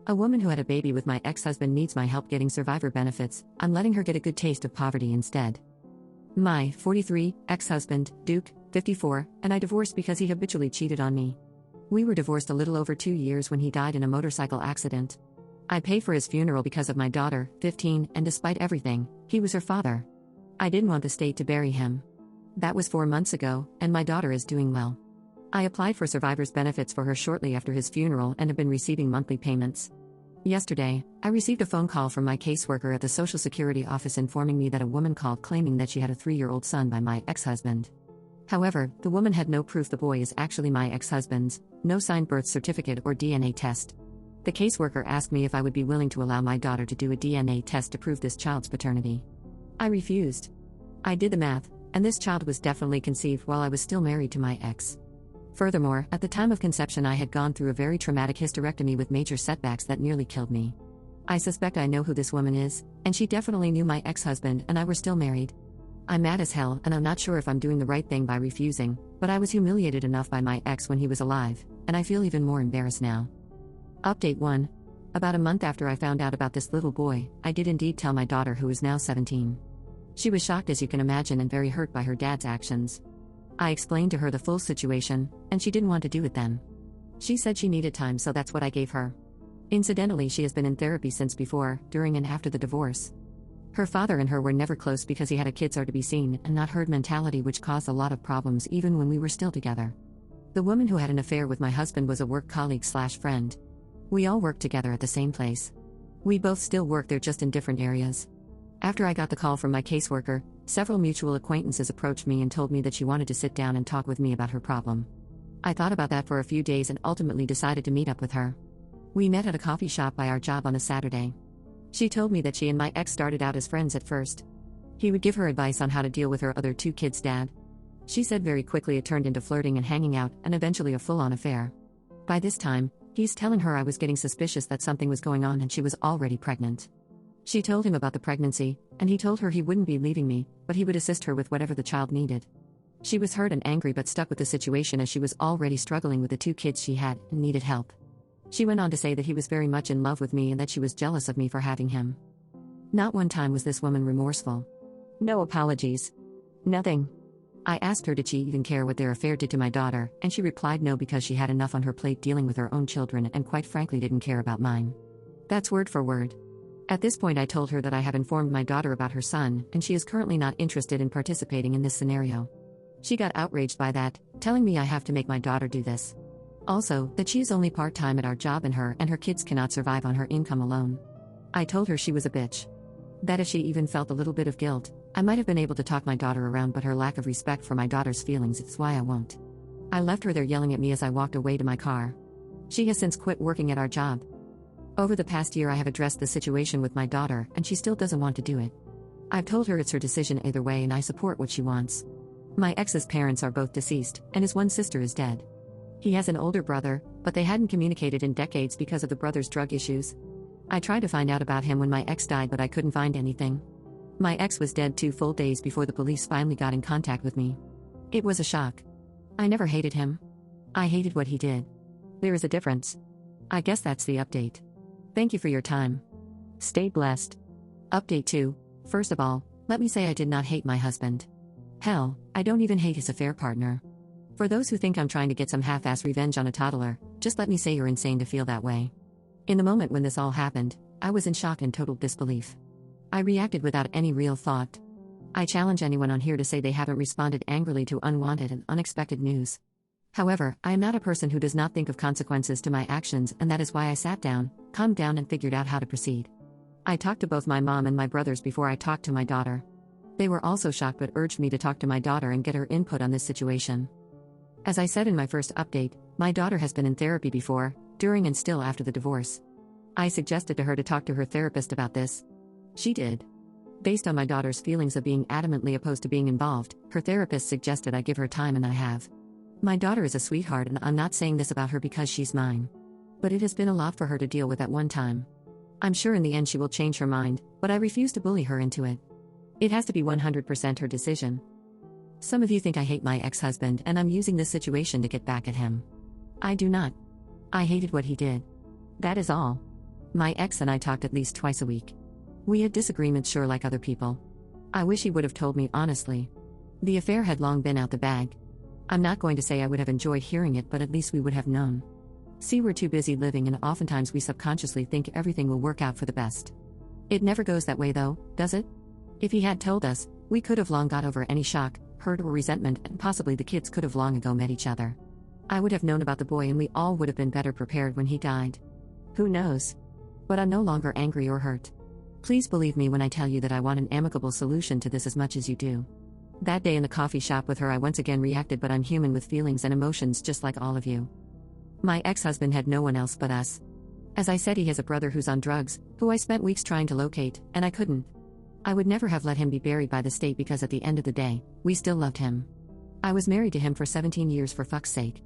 A woman who had a baby with my ex-husband needs my help getting survivor benefits. I'm letting her get a good taste of poverty instead. My 43 ex-husband, Duke, 54, and I divorced because he habitually cheated on me. We were divorced a little over 2 years when he died in a motorcycle accident. I paid for his funeral because of my daughter, 15, and despite everything, he was her father. I didn't want the state to bury him. That was 4 months ago, and my daughter is doing well. I applied for survivor's benefits for her shortly after his funeral and have been receiving monthly payments. Yesterday, I received a phone call from my caseworker at the Social Security office informing me that a woman called claiming that she had a 3-year-old son by my ex-husband. However, the woman had no proof the boy is actually my ex-husband's, no signed birth certificate or DNA test. The caseworker asked me if I would be willing to allow my daughter to do a DNA test to prove this child's paternity. I refused. I did the math, and this child was definitely conceived while I was still married to my ex. Furthermore, at the time of conception I had gone through a very traumatic hysterectomy with major setbacks that nearly killed me. I suspect I know who this woman is, and she definitely knew my ex-husband and I were still married. I'm mad as hell and I'm not sure if I'm doing the right thing by refusing, but I was humiliated enough by my ex when he was alive, and I feel even more embarrassed now. Update 1. About a month after I found out about this little boy, I did indeed tell my daughter who is now 17. She was shocked as you can imagine and very hurt by her dad's actions. I explained to her the full situation, and she didn't want to do it then. She said she needed time, so that's what I gave her. Incidentally, she has been in therapy since before, during and after the divorce. Her father and her were never close because he had a kids are to be seen and not heard mentality, which caused a lot of problems even when we were still together. The woman who had an affair with my husband was a work colleague/friend. We all worked together at the same place. We both still work there, just in different areas. After I got the call from my caseworker, several mutual acquaintances approached me and told me that she wanted to sit down and talk with me about her problem. I thought about that for a few days and ultimately decided to meet up with her. We met at a coffee shop by our job on a Saturday. She told me that she and my ex started out as friends at first. He would give her advice on how to deal with her other 2 kids' dad. She said very quickly it turned into flirting and hanging out and eventually a full-on affair. By this time, he's telling her I was getting suspicious that something was going on and she was already pregnant. She told him about the pregnancy, and he told her he wouldn't be leaving me, but he would assist her with whatever the child needed. She was hurt and angry but stuck with the situation as she was already struggling with the 2 kids she had and needed help. She went on to say that he was very much in love with me and that she was jealous of me for having him. Not one time was this woman remorseful. No apologies. Nothing. I asked her did she even care what their affair did to my daughter, and she replied no, because she had enough on her plate dealing with her own children and quite frankly didn't care about mine. That's word for word. At this point I told her that I have informed my daughter about her son, and she is currently not interested in participating in this scenario. She got outraged by that, telling me I have to make my daughter do this. Also, that she is only part-time at our job and her kids cannot survive on her income alone. I told her she was a bitch. That if she even felt a little bit of guilt, I might have been able to talk my daughter around, but her lack of respect for my daughter's feelings is why I won't. I left her there yelling at me as I walked away to my car. She has since quit working at our job. Over the past year I have addressed the situation with my daughter and she still doesn't want to do it. I've told her it's her decision either way and I support what she wants. My ex's parents are both deceased, and his one sister is dead. He has an older brother, but they hadn't communicated in decades because of the brother's drug issues. I tried to find out about him when my ex died, but I couldn't find anything. My ex was dead 2 full days before the police finally got in contact with me. It was a shock. I never hated him. I hated what he did. There is a difference. I guess that's the update. Thank you for your time. Stay blessed. Update 2. First of all, let me say I did not hate my husband. Hell, I don't even hate his affair partner. For those who think I'm trying to get some half-ass revenge on a toddler, just let me say you're insane to feel that way. In the moment when this all happened, I was in shock and total disbelief. I reacted without any real thought. I challenge anyone on here to say they haven't responded angrily to unwanted and unexpected news. However, I am not a person who does not think of consequences to my actions, and that is why I sat down, calmed down and figured out how to proceed. I talked to both my mom and my brothers before I talked to my daughter. They were also shocked but urged me to talk to my daughter and get her input on this situation. As I said in my first update, my daughter has been in therapy before, during and still after the divorce. I suggested to her to talk to her therapist about this. She did. Based on my daughter's feelings of being adamantly opposed to being involved, her therapist suggested I give her time, and I have. My daughter is a sweetheart, and I'm not saying this about her because she's mine. But it has been a lot for her to deal with at one time. I'm sure in the end she will change her mind, but I refuse to bully her into it. It has to be 100% her decision. Some of you think I hate my ex-husband and I'm using this situation to get back at him. I do not. I hated what he did. That is all. My ex and I talked at least twice a week. We had disagreements, sure, like other people. I wish he would have told me honestly. The affair had long been out the bag. I'm not going to say I would have enjoyed hearing it, but at least we would have known. See, we're too busy living, and oftentimes we subconsciously think everything will work out for the best. It never goes that way though, does it? If he had told us, we could have long got over any shock, hurt or resentment, and possibly the kids could have long ago met each other. I would have known about the boy and we all would have been better prepared when he died. Who knows? But I'm no longer angry or hurt. Please believe me when I tell you that I want an amicable solution to this as much as you do. That day in the coffee shop with her, I once again reacted, but I'm human with feelings and emotions just like all of you. My ex-husband had no one else but us. As I said, he has a brother who's on drugs, who I spent weeks trying to locate, and I couldn't. I would never have let him be buried by the state because at the end of the day, we still loved him. I was married to him for 17 years, for fuck's sake.